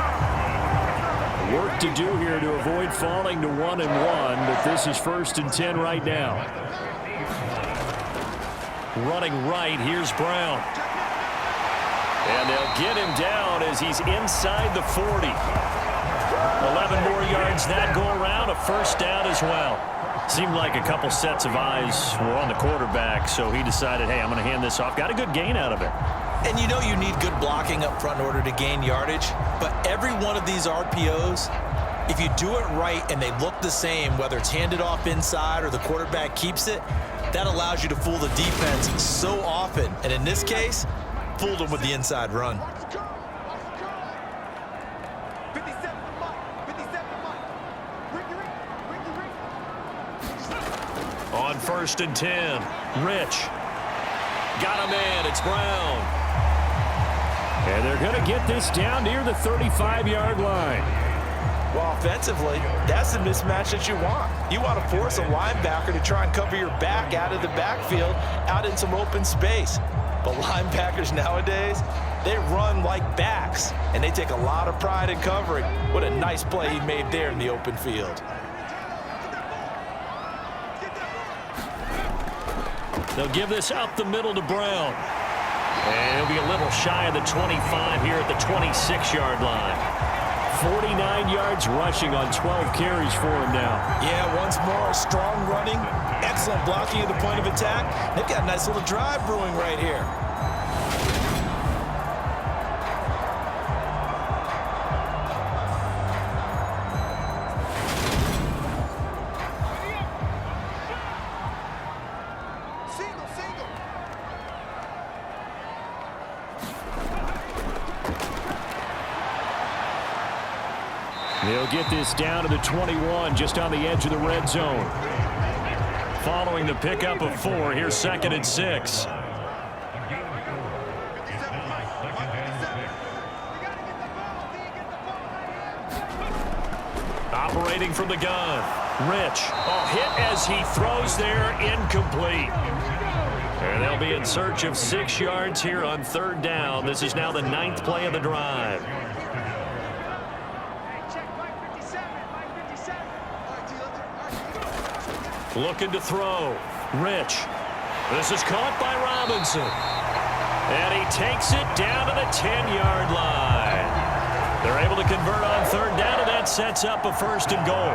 Work to do here to avoid falling to 1-1, but this is 1st and 10 right now. Running right, here's Brown. And they'll get him down as he's inside the 40. 11 more yards that go around, a first down as well. Seemed like a couple sets of eyes were on the quarterback, so he decided, hey, I'm going to hand this off. Got a good gain out of it. And you know you need good blocking up front in order to gain yardage, but every one of these RPOs, if you do it right and they look the same, whether it's handed off inside or the quarterback keeps it, that allows you to fool the defense so often. And in this case, fooled them with the inside run. On 1st and 10, Rich. Got him in, it's Brown. And they're going to get this down near the 35-yard line. Well, offensively, that's the mismatch that you want. You want to force a linebacker to try and cover your back out of the backfield, out in some open space. But linebackers nowadays, they run like backs, and they take a lot of pride in covering. What a nice play he made there in the open field. They'll give this up the middle to Brown. And he'll be a little shy of the 25 here at the 26-yard line. 49 yards rushing on 12 carries for him now. Yeah, once more, strong running, excellent blocking at the point of attack. They've got a nice little drive brewing right here. They'll get this down to the 21, just on the edge of the red zone. Following the pickup of 4, here's 2nd and 6. Operating from the gun, Rich. Oh, hit as he throws there, incomplete. And they'll be in search of 6 yards here on 3rd down. This is now the 9th play of the drive. Looking to throw. Rich. This is caught by Robinson. And he takes it down to the 10-yard line. They're able to convert on 3rd down, and that sets up a 1st and goal.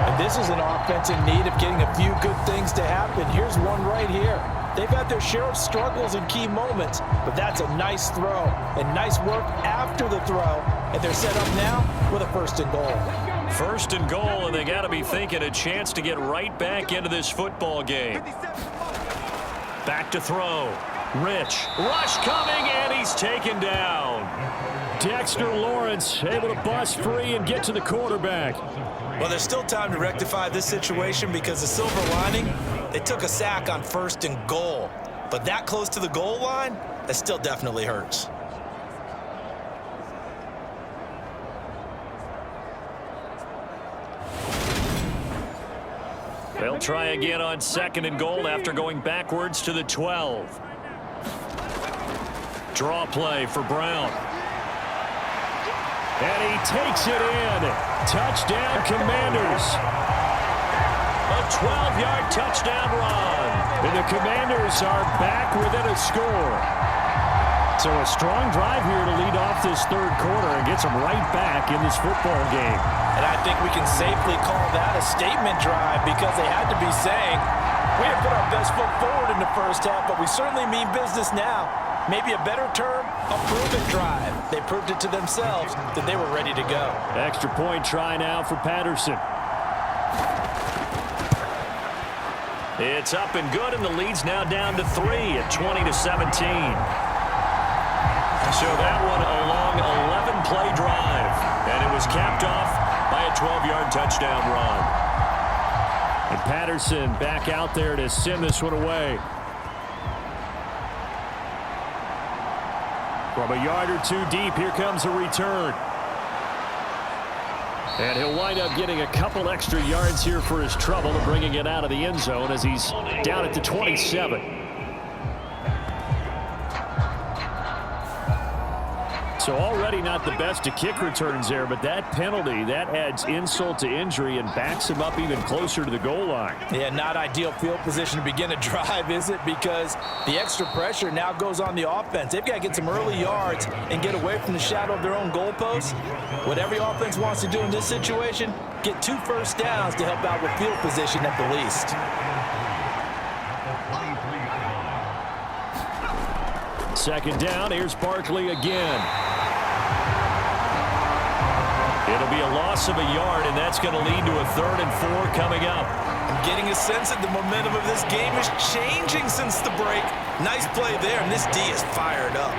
And this is an offense in need of getting a few good things to happen. Here's one right here. They've had their share of struggles in key moments, but that's a nice throw and nice work after the throw. And they're set up now with a 1st and goal. 1st and goal, and they got to be thinking a chance to get right back into this football game. Back to throw. Rich. Rush coming, and he's taken down. Dexter Lawrence able to bust free and get to the quarterback. Well, there's still time to rectify this situation because the silver lining, they took a sack on 1st and goal. But that close to the goal line, that still definitely hurts. They'll try again on 2nd and goal after going backwards to the 12. Draw play for Brown. And he takes it in. Touchdown, Commanders. A 12-yard touchdown run. And the Commanders are back within a score. So a strong drive here to lead off this 3rd quarter and gets them right back in this football game. And I think we can safely call that a statement drive because they had to be saying, we didn't put our best foot forward in the 1st half, but we certainly mean business now. Maybe a better term, a prove-it drive. They proved it to themselves that they were ready to go. Extra point try now for Patterson. It's up and good, and the lead's now down to 3 at 20-17. So that one a long 11-play drive, and it was capped off by a 12-yard touchdown run. And Patterson back out there to send this one away. From a yard or 2 deep, here comes a return. And he'll wind up getting a couple extra yards here for his trouble and bringing it out of the end zone as he's down at the 27. So already not the best of kick returns there, but that penalty, that adds insult to injury and backs him up even closer to the goal line. Yeah, not ideal field position to begin a drive, is it? Because the extra pressure now goes on the offense. They've got to get some early yards and get away from the shadow of their own goalposts. What every offense wants to do in this situation, get 2 first downs to help out with field position at the least. Second down, here's Barkley again. It'll be a loss of a yard, and that's going to lead to a 3rd and 4 coming up. I'm getting a sense that the momentum of this game is changing since the break. Nice play there, and this D is fired up.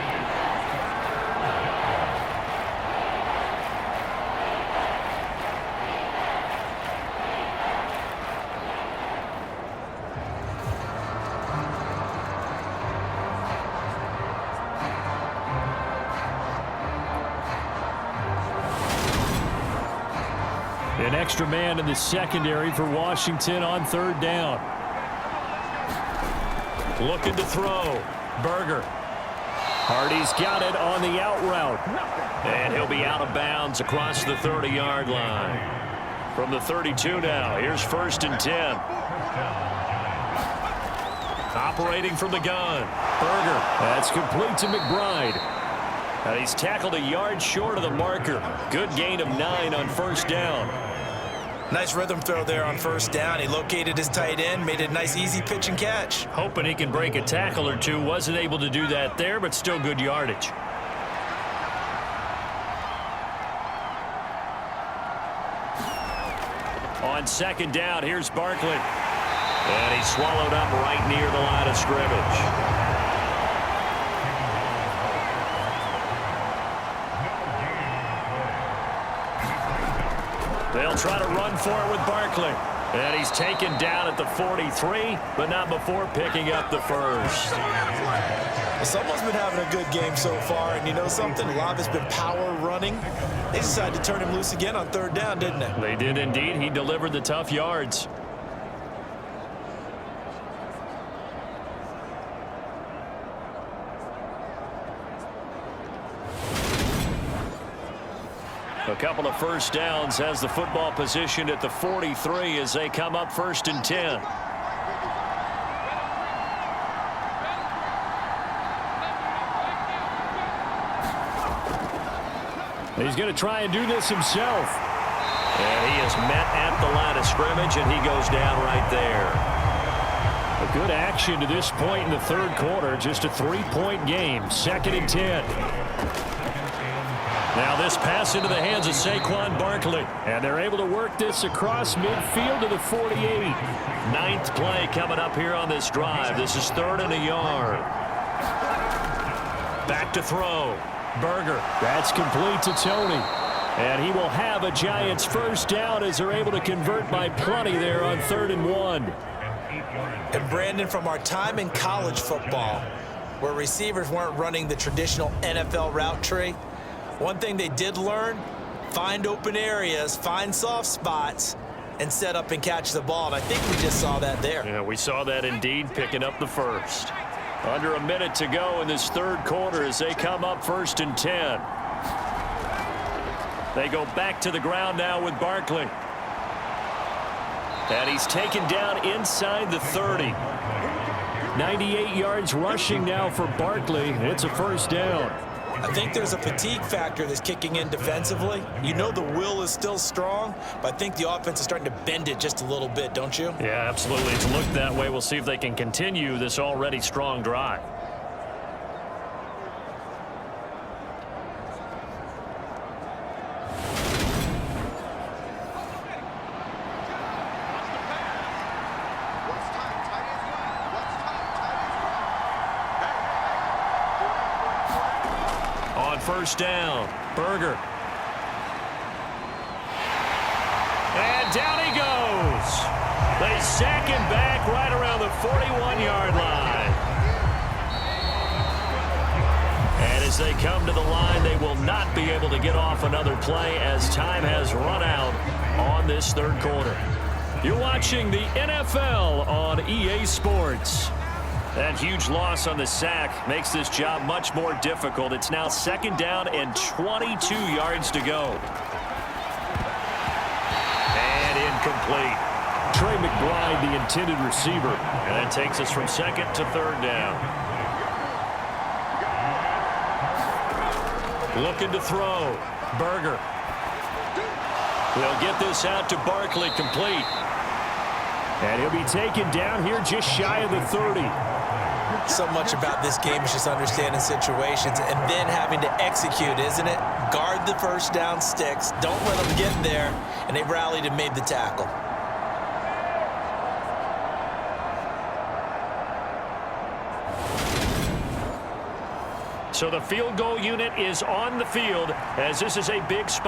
An extra man in the secondary for Washington on 3rd down. Looking to throw. Berger. Hardy's got it on the out route. And he'll be out of bounds across the 30-yard line. From the 32 now, here's 1st and 10. Operating from the gun. Berger. That's complete to McBride. And he's tackled a yard short of the marker. Good gain of 9 on 1st down. Nice rhythm throw there on 1st down. He located his tight end, made a nice easy pitch and catch. Hoping he can break a tackle or two. Wasn't able to do that there, but still good yardage. On 2nd down, here's Barkley. And he's swallowed up right near the line of scrimmage. They'll try to run for it with Barkley. And he's taken down at the 43, but not before picking up the 1st. Well, someone's been having a good game so far, and you know something? A lot of it's been power running. They decided to turn him loose again on 3rd down, didn't they? They did indeed. He delivered the tough yards. A couple of 1st downs has the football positioned at the 43 as they come up 1st and 10. He's going to try and do this himself. And he is met at the line of scrimmage, and he goes down right there. A good action to this point in the 3rd quarter. Just a 3-point game. 2nd and 10. Now this pass into the hands of Saquon Barkley. And they're able to work this across midfield to the 48. 9th play coming up here on this drive. This is 3rd and a yard. Back to throw. Berger. That's complete to Tony. And he will have a Giants 1st down as they're able to convert by plenty there on 3rd and 1. And Brandon, from our time in college football, where receivers weren't running the traditional NFL route tree, one thing they did learn, find open areas, find soft spots, and set up and catch the ball. And I think we just saw that there. Yeah, we saw that indeed, picking up the 1st. Under a minute to go in this 3rd quarter as they come up 1st and 10. They go back to the ground now with Barkley. And he's taken down inside the 30. 98 yards rushing now for Barkley. It's a 1st down. I think there's a fatigue factor that's kicking in defensively. You know the will is still strong, but I think the offense is starting to bend it just a little bit, don't you? Yeah, absolutely. It's looked that way. We'll see if they can continue this already strong drive. On 1st down, Berger. And down he goes. They sack him back right around the 41-yard line. And as they come to the line, they will not be able to get off another play as time has run out on this 3rd quarter. You're watching the NFL on EA Sports. That huge loss on the sack makes this job much more difficult. It's now 2nd down and 22 yards to go. And incomplete. Trey McBride, the intended receiver. And that takes us from 2nd to 3rd down. Looking to throw. Berger. They'll get this out to Barkley, complete. And he'll be taken down here just shy of the 30. So much about this game is just understanding situations and then having to execute, isn't it? Guard the first down sticks. Don't let them get there. And they rallied and made the tackle. So the field goal unit is on the field as this is a big spot.